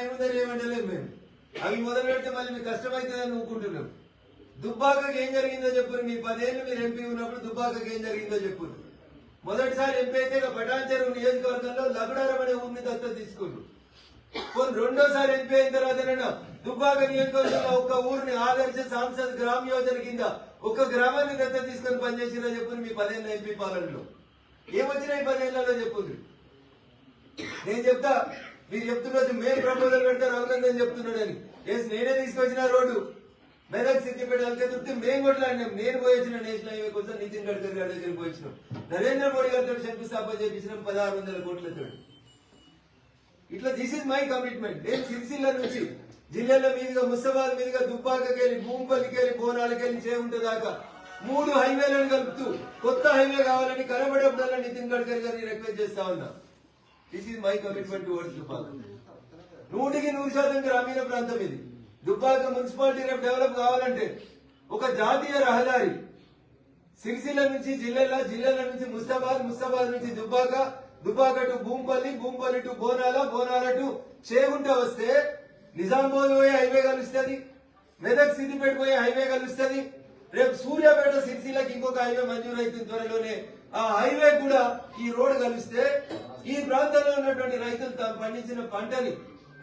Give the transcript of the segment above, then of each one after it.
ఏముందని ఏమంటలేదు మేము. అవి మొదలు పెడితే మళ్ళీ మీకు కష్టమవుతుందని ఊరుకుంటున్నాం. దుబ్బాకకి ఏం జరిగిందో చెప్పురు. మీ 10 ఏళ్ళు మీరు ఎంపీ ఉన్నప్పుడు దుబ్బాకకి ఏం జరిగిందో చెప్పురు. మొదటిసారి ఎంపీ అయితే పటాన్చెరు నియోజకవర్గంలో లగడారం అనే ఊరిని దత్తత తీసుకుంటారు. రెండోసారి ఎంపీ అయిన తర్వాత దుబ్బాక నియోజకవర్గంలో ఒక ఊరిని ఆదర్శ సాంసద్ గ్రామ యోజన కింద ఒక గ్రామాన్ని దత్తత తీసుకొని పనిచేసిందో చెప్పురు. మీ 10 ఏళ్ళ ఎంపీ పాలనలో ఏమొచ్చినాయి 10 ఏళ్లలో చెప్పురు. నేను చెప్తా, మీరు చెప్తున్నది మేము ప్రపోజల్ పెడతారు అవునందని చెప్తున్నాడని. నేనే తీసుకొచ్చిన రోడ్డు మెదక్ సిద్దిపేట అల్కతుర్తి మేము కొట్లాడినాం. నేను పోయించిన నేషనల్ హైవే కోసం నితిన్ గడ్కరీ గారి దగ్గరికి పోయించినాం. నరేంద్ర మోడీ గారితో శంకుస్థాపన చేయించినాం 1600 కోట్లతో. ఇట్లా దిస్ ఇస్ మై కమిట్మెంట్. నేను సిరిసిల్ల నుంచి జిల్లాల మీదుగా ముస్తాబాద్ మీదుగా దుబ్బాకకెళ్ళి భూంపల్లికెళ్ళి బోనాలకెళ్ళి చేవుంట దాకా 3 హైవేలను కలుపుతూ కొత్త హైవే కావాలని కనబడేప్పుడల్లా నితిన్ గడ్కరీ గారిని రిక్వెస్ట్ చేస్తా ఉన్నా. This is my commitment towards Dubbaka. 100% గ్రామీణ ప్రాంతం ఇది. దుబ్బాక మున్సిపాలిటీ రేపు డెవలప్ కావాలంటే ఒక జాతీయ రహదారి సిరిసిల్ల నుంచి జిల్లాల నుంచి ముస్తాబాద్ నుంచి దుబ్బాక టు భూంపల్లి టు బోనాల టు చేగుంట వస్తే నిజామాబాద్ పోయే హైవే కలుస్తుంది, మెదక్ సిద్దిపేట పోయే హైవే కలుస్తుంది. రేపు సూర్యాపేట సిరిసిల్లకి ఇంకొక హైవే మంజూరు అవుతుంది త్వరలోనే. ఆ హైవే కూడా ఈ రోడ్డు కలిస్తే ఈ ప్రాంతంలో ఉన్నటువంటి రైతులు తాము పండించిన పంటని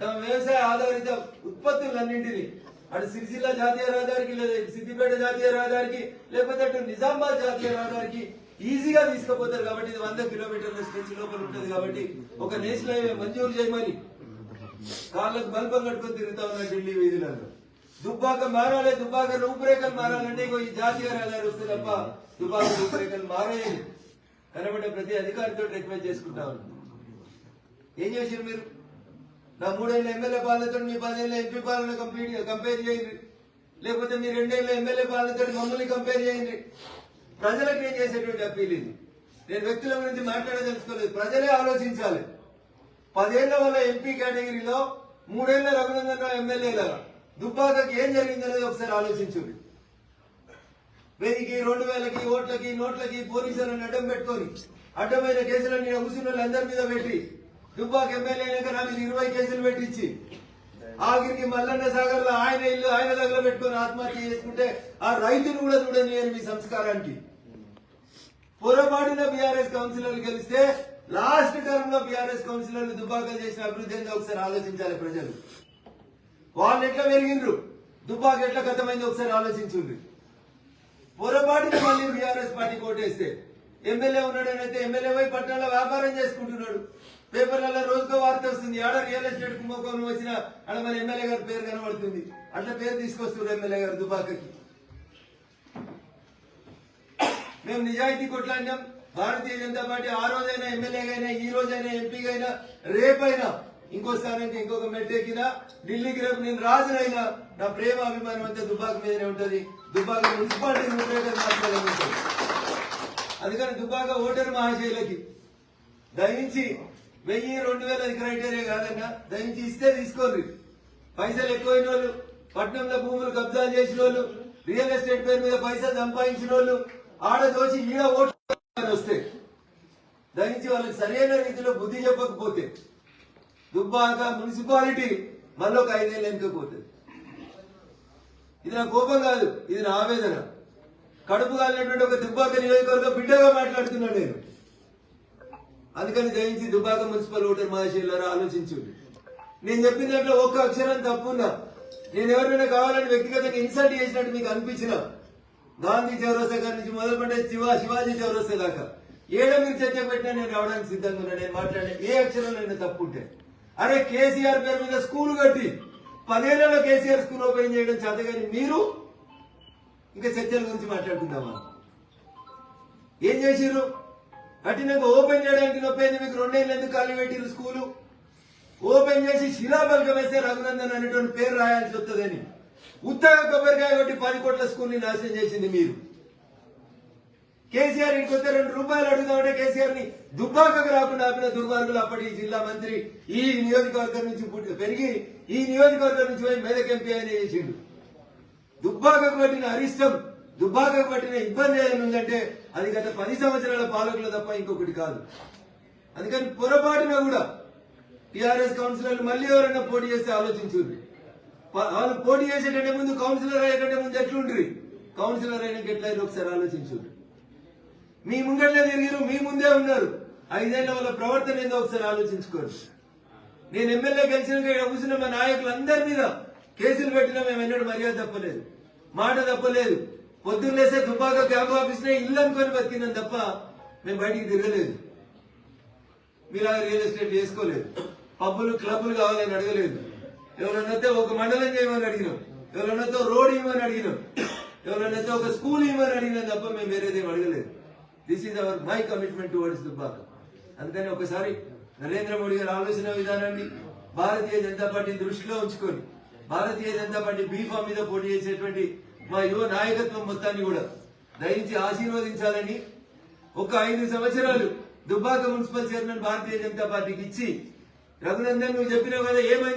తమ వ్యవసాయ ఆధారిత ఉత్పత్తులన్నింటినీ అటు సిరిసిల్ల జాతీయ రహదారికి లేదా సిద్దిపేట జాతీయ రహదారికి లేకపోతే అటు నిజామాబాద్ జాతీయ రహదారికి ఈజీగా తీసుకుపోతారు. కాబట్టి ఇది 100 కిలోమీటర్ల స్ట్రెచ్ లోపల ఉంటుంది. కాబట్టి ఒక నేషనల్ హైవే మంజూరు చేయమని కాళ్ళకు బల్బం కట్టుకొని తిరుగుతా ఉన్న ఢిల్లీ వీధులలో. దుబ్బాక మారాలి, దుబ్బాక రూపురేఖలు మారాలంటే ఈ జాతీయ రహదారి వస్తే తప్ప దుబ్బాక రూపురేఖలు మారాయని కనబడే ప్రతి అధికారితో రిక్వెస్ట్ చేసుకుంటా ఉన్నాం. ఏం చేశారు మీరు? నా 3 ఏళ్ళ ఎమ్మెల్యే పాలనతో మీ 10 ఏళ్ళ ఎంపీ పాలన కంపేర్ చేయండి, లేకపోతే మీ 2 ఏళ్ళ ఎమ్మెల్యే పాలనతో మమ్మల్ని కంపేర్ చేయండి. ప్రజలకు నేను చేసేటువంటి అప్పీల్ ఇది. నేను వ్యక్తుల గురించి మాట్లాడదలుచుకోలేదు. ప్రజలే ఆలోచించాలి. 10 ఏళ్ల వల్ల ఎంపీ కేటగిరీలో 3 ఏళ్ల రఘునందన్ రావు ఎమ్మెల్యేల దుబ్బాకకి ఏం జరిగిందనేది ఒకసారి ఆలోచించుంది. 1000కి 2000కి ఓట్లకి నోట్లకి పోలీసులను అడ్డం పెట్టుకొని అడ్డమైన కేసులన్నీ కూర్చున్న వాళ్ళందరి మీద పెట్టి దుబ్బాక ఎమ్మెల్యే అయినాక నా మీద 20 కేసులు పెట్టించి ఆఖరికి మల్లన్న సాగర్ లో ఆయన ఇల్లు ఆయన దగ్గర పెట్టుకుని ఆత్మహత్య చేసుకుంటే ఆ రైతును కూడా చూడని మీ సంస్కారానికి. పొరపాటున బీఆర్ఎస్ కౌన్సిలర్లు గెలిస్తే లాస్ట్ టర్మ్ లో బీఆర్ఎస్ కౌన్సిలర్లు దుబ్బాకలు చేసిన అభివృద్ధి ఒకసారి ఆలోచించాలి ప్రజలు. వాళ్ళు ఎట్లా పెరిగిండ్రు, దుబ్బాక ఎట్లా గతమైంది ఒకసారి ఆలోచించుండ్రు. పొరపాటున మళ్ళీ బీఆర్ఎస్ పార్టీ కోటేస్తే ఎమ్మెల్యే ఉన్నాడనైతే ఎమ్మెల్యే పోయి పట్టణంలో వ్యాపారం చేసుకుంటున్నాడు. పేపర్లలో రోజుకో వార్త వస్తుంది. ఆడ రియల్ ఎస్టేట్ కుంభకోణం వచ్చిన ఆడ మన ఎమ్మెల్యే గారి పేరు కనబడుతుంది. అట్లా పేరు తీసుకొస్తున్నారు ఎమ్మెల్యే గారు దుబ్బాకకి. మేము నిజాయితీ కొట్లాడినాం. భారతీయ జనతా పార్టీ ఆ రోజైనా ఎమ్మెల్యేగైనా ఈ రోజైనా ఎంపీగైనా రేపైనా ఇంకో స్థానానికి ఇంకొక మెట్టెక్కినా ఢిల్లీకి రేపు నేను రాజునైనా నా ప్రేమ అభిమానం అంతా దుబ్బాక మీదనే ఉంటది. దుబ్బాక మున్సిపాలిటీ మాత్రమే ఉంటుంది. అందుకని దుబ్బాక ఓటర్ మహాశైలకి దయించి 1000-2000 క్రైటీరియా కాదన్నా, దయించి ఇస్తే తీసుకోండి. పైసలు ఎక్కువైన వాళ్ళు, పట్నంలో భూములు కబ్జాలు చేసిన వాళ్ళు, రియల్ ఎస్టేట్ పేరు మీద పైసలు సంపాదించిన వాళ్ళు ఆడ దోచి ఈడ ఓట్లు వస్తే దయించి వాళ్ళకి సరైన రీతిలో బుద్ధి చెప్పకపోతే దుబ్బాక మున్సిపాలిటీ మళ్ళీ ఒక 5 ఏళ్ళు వెనుకపోతుంది. ఇది నా కోపం కాదు, ఇది నా ఆవేదన. కడుపు కాలినటువంటి ఒక దుబ్బాక నియోజకవర్గ బిడ్డగా మాట్లాడుతున్నాను నేను. అందుకని దయించి దుబ్బాక మున్సిపల్ ఓటర్ మహాశయులారా ఆలోచించండి. నేను చెప్పిన దాంట్లో ఒక్క అక్షరం తప్పున్నా, నేను ఎవరైనా కావాలని వ్యక్తిగతంగా ఇన్సల్ట్ చేసినట్టు మీకు అనిపించిన గాంధీ చౌరస్తా గారి నుంచి మొదలుపడే శివాజీ చౌరస్తా దాకా ఏడ మీరు చర్చ పెట్టినా నేను రావడానికి సిద్ధంగా ఉన్నా. నేను మాట్లాడే ఏ అక్షరంలో తప్పు ఉంటే, అరే కేసీఆర్ పేరు మీద స్కూల్ కట్టి 10 ఏళ్లలో కేసీఆర్ స్కూల్ ఓపెన్ చేయడం చేత కానీ మీరు ఇంకా చర్చల గురించి మాట్లాడుకుందామా? ఏం చేసిర్రు? కఠినంగా ఓపెన్ చేయడానికి నొప్పైంది మీకు. 2 ఏళ్ళు ఎందుకు ఖాళీ పెట్టిరు స్కూలు? ఓపెన్ చేసి శిలాబల్కం వేస్తే రఘునందన్ అనేటువంటి పేరు రాయాల్సి వస్తుందని ఉత్తగా కొబ్బరికాయ కొట్టి 10 కోట్ల స్కూల్ ని నాశనం చేసింది మీరు. కేసీఆర్ ఇంటికి వస్తే 2 రూపాయలు అడుగుదామంటే కేసీఆర్ ని దుబ్బాకకు రాకుండా ఆపిన దుర్మార్గులు అప్పటి జిల్లా మంత్రి ఈ నియోజకవర్గం నుంచి పెరిగి ఈ నియోజకవర్గం నుంచి పోయి మెదక్ ఎంపీ అని చేసిండు. దుబ్బాకకు పట్టిన అరిష్టం, దుబ్బాకకు పట్టిన ఇబ్బంది ఏదైనా ఉందంటే అది గత 10 సంవత్సరాల పాలకులు తప్ప ఇంకొకటి కాదు. అందుకని పొరపాటున కూడా టీఆర్ఎస్ కౌన్సిలర్లు మళ్ళీ ఎవరైనా పోటీ చేస్తే ఆలోచించుండ్రి. వాళ్ళు పోటీ చేసేటంటే ముందు కౌన్సిలర్ అయ్యేటంటే ముందు ఎట్లుండ్రి, కౌన్సిలర్ అయినాక ఎట్లయినా ఒకసారి ఆలోచించుండ్రి. మీ ముంగట్లే తిరిగిరు, మీ ముందే ఉన్నారు. 5 ఏళ్ల వాళ్ళ ప్రవర్తన ఏందో ఒకసారి ఆలోచించుకోరు. నేను ఎమ్మెల్యే గెలిచినాక ఇక్కడ కూర్చున్న మా నాయకులందరి మీద కేసులు పెట్టినా మేము ఎన్నడూ మర్యాద తప్పలేదు, మాట తప్పలేదు. పొద్దున్న లేసే దుబ్బాక క్యాంప్ ఆఫీస్నే ఇల్లు అనుకొని బతికినాం తప్ప మేము బయటికి తిరగలేదు. మీలాగా రియల్ ఎస్టేట్ చేసుకోలేదు. పబ్బులు క్లబ్లు కావాలని అడగలేదు. ఎవరన్నైతే ఒక మండలం చేయమని అడిగినాం, ఎవరన్నైతే రోడ్ ఇవ్వమని అడిగినాం, ఎవరన్నైతే ఒక స్కూల్ ఇవ్వమని అడిగినాం తప్ప మేము వేరేదేం అడగలేదు. This is our my commitment towards Dubbaka. అందుకని ఒకసారి నరేంద్ర మోడీ గారి ఆలోచన విధానాన్ని భారతీయ జనతా పార్టీని దృష్టిలో ఉంచుకొని భారతీయ జనతా పార్టీ బీఫామ్ మీద పోటీ చేసేటువంటి మా యువ నాయకత్వం మొత్తాన్ని కూడా దయించి ఆశీర్వదించాలని, ఒక 5 సంవత్సరాలు దుబ్బాక మున్సిపల్ చైర్మన్ భారతీయ జనతా పార్టీకి ఇచ్చి, రఘునందన్ నువ్వు చెప్పినావు కదా ఏమైంది